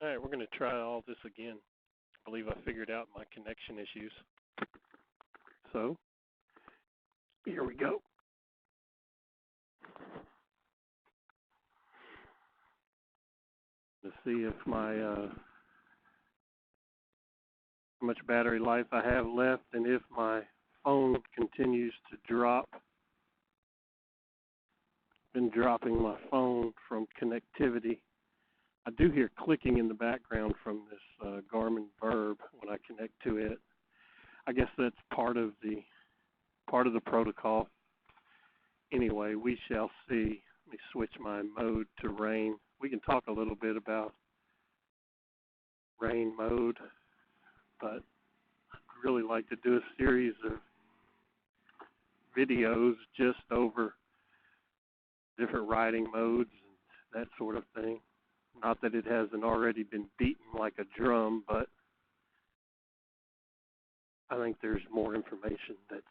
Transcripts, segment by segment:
All right, we're going to try all this again. I believe I figured out my connection issues. So, here we go. Let's see if my how much battery life I have left and if my phone continues to drop. Been dropping my phone from connectivity. I do hear clicking in the background from this Garmin Virb when I connect to it. I guess that's part of the protocol. Anyway, we shall see. Let me switch my mode to rain. We can talk a little bit about rain mode, but I'd really like to do a series of videos just over different riding modes and that sort of thing. Not that it hasn't already been beaten like a drum, but I think there's more information that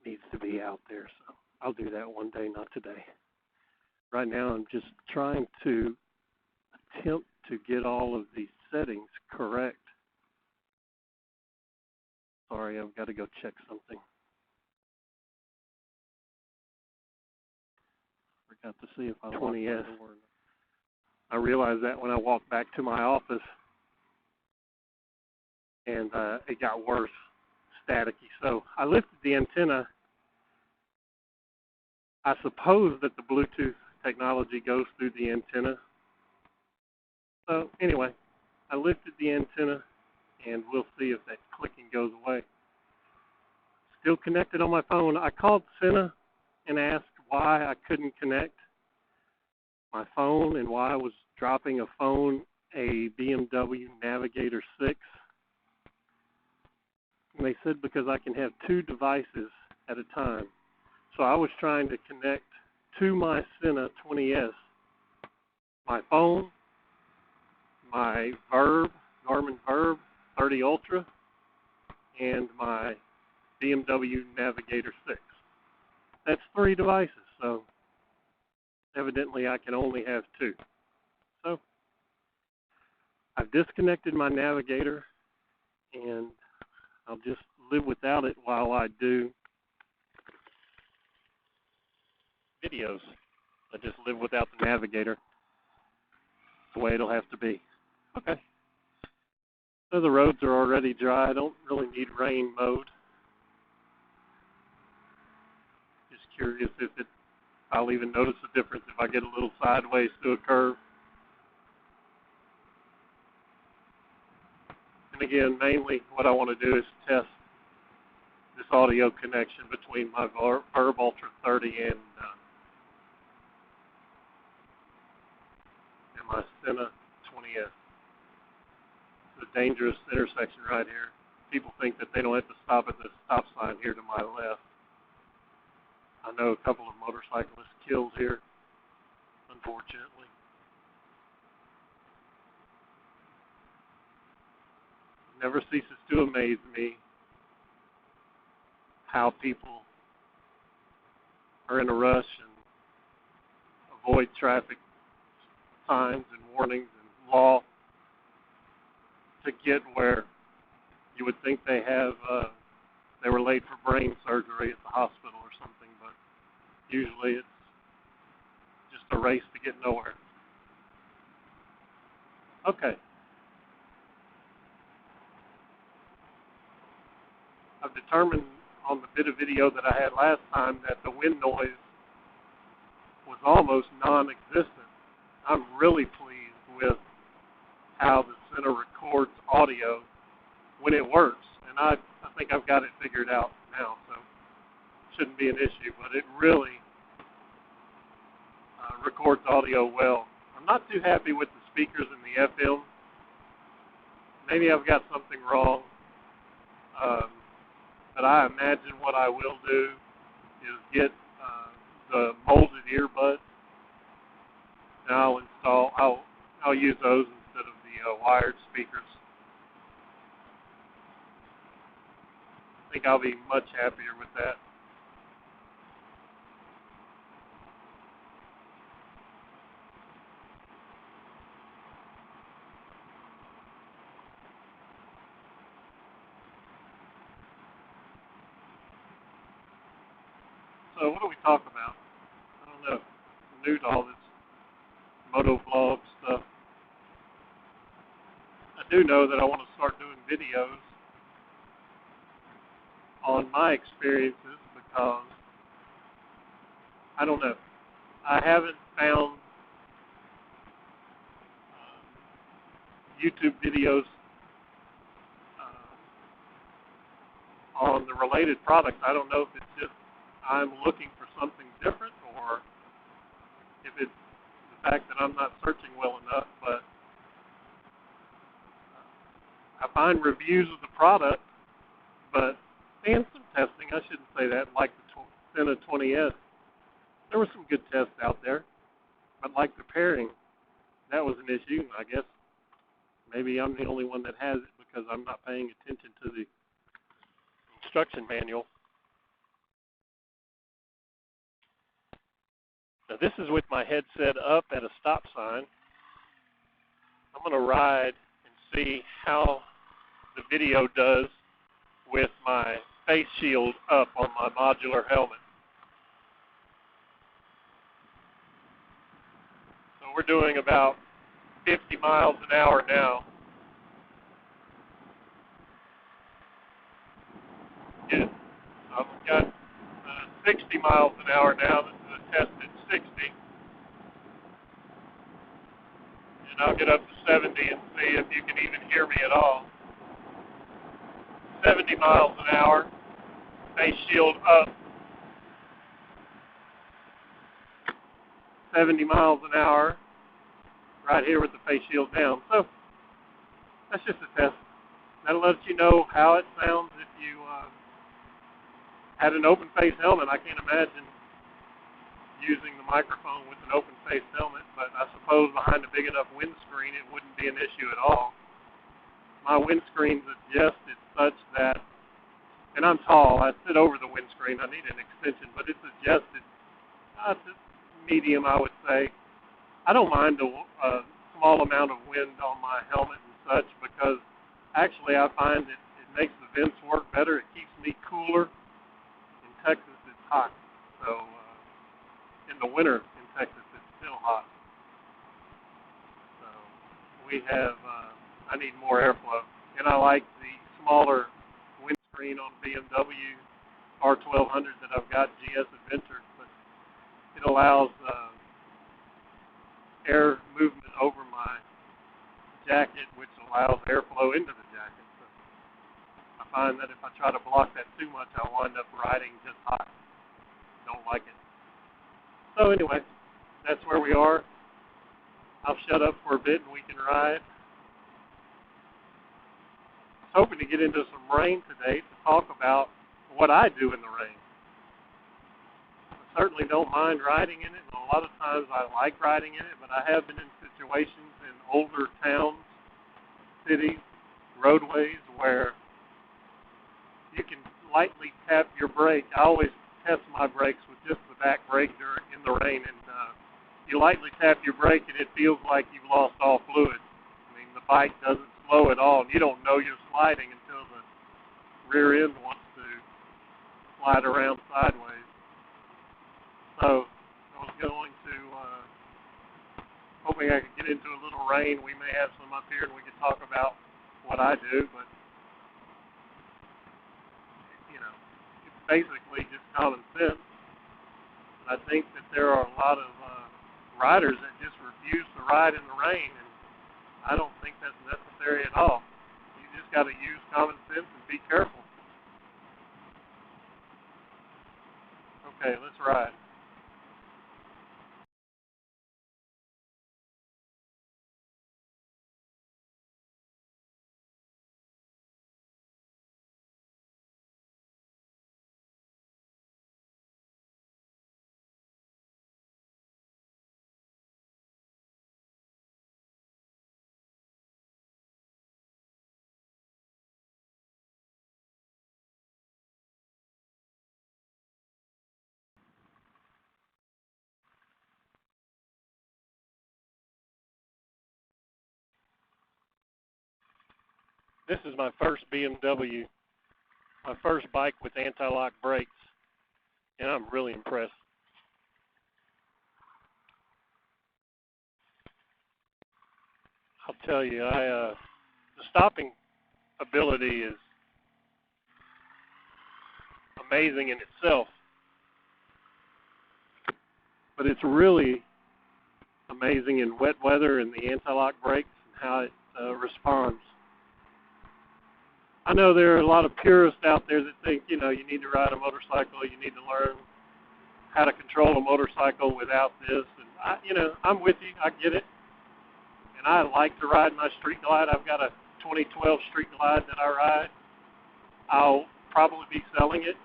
needs to be out there. So I'll do that one day, not today. Right now I'm just trying to attempt to get all of these settings correct. Sorry, I've got to go check something. Forgot to see if I 20S. I realized that when I walked back to my office, and it got worse, staticky. So I lifted the antenna. I suppose that the Bluetooth technology goes through the antenna. So anyway, I lifted the antenna, and we'll see if that clicking goes away. Still connected on my phone. I called Sena and asked why I couldn't connect my phone and why I was dropping a phone, a BMW Navigator 6. And they said because I can have two devices at a time. So I was trying to connect to my Sena 20S, my phone, my Virb, Garmin Virb 30 Ultra, and my BMW Navigator 6. That's 3 devices, so evidently I can only have 2. So I've disconnected my Navigator, and I'll just live without it while I do videos. I just live without the Navigator. It's the way it'll have to be. Okay. So the roads are already dry. I don't really need rain mode. Just curious if I'll even notice a difference if I get a little sideways to a curve. And again, mainly what I want to do is test this audio connection between my Virb Ultra 30 and my Sena 20S. It's a dangerous intersection right here. People think that they don't have to stop at the stop sign here to my left. I know a couple of motorcyclists killed here, unfortunately. It never ceases to amaze me how people are in a rush and avoid traffic signs and warnings and law to get where you would think they were late for brain surgery at the hospital or something, but usually it's just a race to get nowhere. Okay. I've determined on the bit of video that I had last time that the wind noise was almost non-existent. I'm really pleased with how the Sena records audio when it works, and I think I've got it figured out now, so it shouldn't be an issue, but it really records audio well. I'm not too happy with the speakers in the FM. Maybe I've got something wrong, but I imagine what I will do is get the molded earbuds, and I'll use those instead of the wired speakers. I think I'll be much happier with that. So what do we talk about? I don't know. I'm new to all this moto vlog stuff. I do know that I want to start doing videos on my experiences because, I don't know, I haven't found YouTube videos on the related products. I don't know if it's just I'm looking for something different or if it's the fact that I'm not searching well enough, but I find reviews of the product, but and some testing, I shouldn't say that, like the Sena 20S. There were some good tests out there, but like the pairing, that was an issue. I guess maybe I'm the only one that has it because I'm not paying attention to the instruction manual. Now this is with my headset up at a stop sign. I'm going to ride and see how the video does with my face shield up on my modular helmet. So we're doing about 50 miles an hour now. Yeah, I've got 60 miles an hour now. This is a test at 60. And I'll get up to 70 and see if you can even hear me at all. 70 miles an hour, face shield up. 70 miles an hour, right here with the face shield down. So that's just a test. That'll let you know how it sounds if you had an open face helmet. I can't imagine using the microphone with an open face helmet, but I suppose behind a big enough windscreen it wouldn't be an issue at all. My windscreen's adjusted such that, and I'm tall, I sit over the windscreen, I need an extension, but it's adjusted to medium, I would say. I don't mind a small amount of wind on my helmet and such because actually I find it makes the vents work better. It keeps me cooler. In Texas, it's hot. So in the winter in Texas, it's still hot. So we have, I need more airflow. And I like the smaller windscreen on BMW R1200 that I've got, GS Adventure, but it allows air movement over my jacket, which allows airflow into the jacket. So I find that if I try to block that too much, I'll wind up riding just hot. Don't like it. So anyway, that's where we are. I'll shut up for a bit and we can ride. I was hoping to get into some rain today to talk about what I do in the rain. I certainly don't mind riding in it, and a lot of times I like riding in it, but I have been in situations in older towns, cities, roadways where you can lightly tap your brake. I always test my brakes with just the back brake in the rain, and you lightly tap your brake and it feels like you've lost all fluid. I mean, the bike doesn't slow at all, and you don't know you're sliding until the rear end wants to slide around sideways. So I was going to, hoping I could get into a little rain. We may have some up here and we could talk about what I do, but, you know, it's basically just common sense. I think that there are a lot of riders that just refuse to ride in the rain, and I don't think that's necessary at all. You just got to use common sense and be careful. Okay, let's ride. This is my first BMW, my first bike with anti-lock brakes. and I'm really impressed. I'll tell you, the stopping ability is amazing in itself, but it's really amazing in wet weather and the anti-lock brakes and how it responds. I know there are a lot of purists out there that think, you need to ride a motorcycle, you need to learn how to control a motorcycle without this. And I'm with you, I get it. And I like to ride my Street Glide. I've got a 2012 Street Glide that I ride. I'll probably be selling it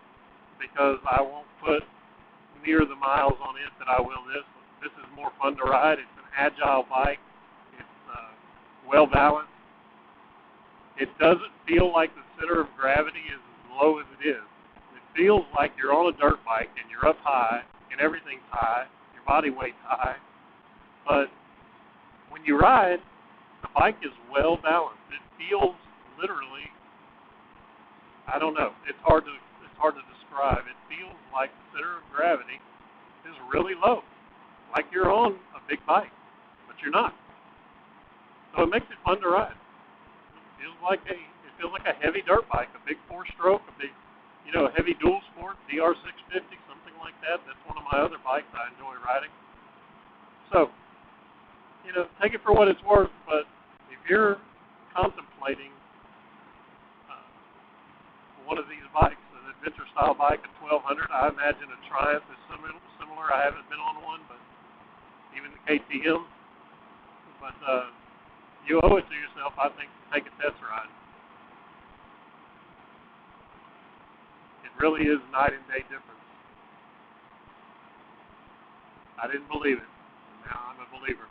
because I won't put near the miles on it that I will this. This is more fun to ride. It's an agile bike. It's well balanced. It doesn't feel like the center of gravity is as low as it is. It feels like you're on a dirt bike and you're up high and everything's high, your body weight's high. But when you ride, the bike is well balanced. It feels literally, I don't know, it's hard to describe. It feels like the center of gravity is really low, like you're on a big bike, but you're not. So it makes it fun to ride. It feels like a heavy dirt bike, a big four-stroke, a big, a heavy dual sport, DR650, something like that. That's one of my other bikes I enjoy riding. So, take it for what it's worth. But if you're contemplating one of these bikes, an adventure-style bike, a 1200, I imagine a Triumph is similar. I haven't been on one, but even the KTM. But you owe it to yourself, I think, to take a test ride. It really is night and day difference. I didn't believe it. Now I'm a believer.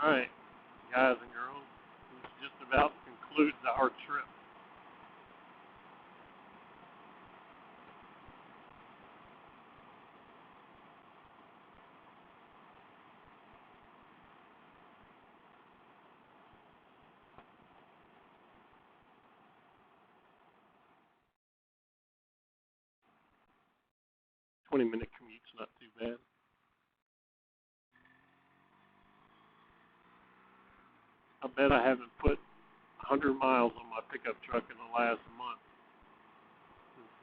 All right, guys and girls, this just about concludes our trip. 20-minute commute's not too bad. I bet I haven't put 100 miles on my pickup truck in the last month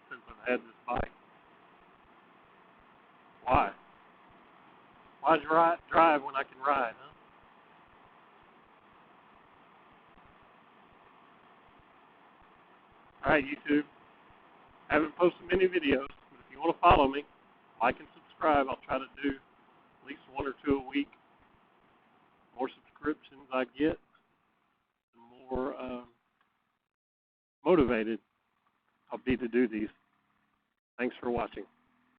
since I've had this bike. Why? Why'd you drive when I can ride, huh? All right, YouTube. I haven't posted many videos, but if you want to follow me, like and subscribe. I'll try to do at least one or two a week. The more subscriptions I get, the more motivated I'll be to do these. Thanks for watching.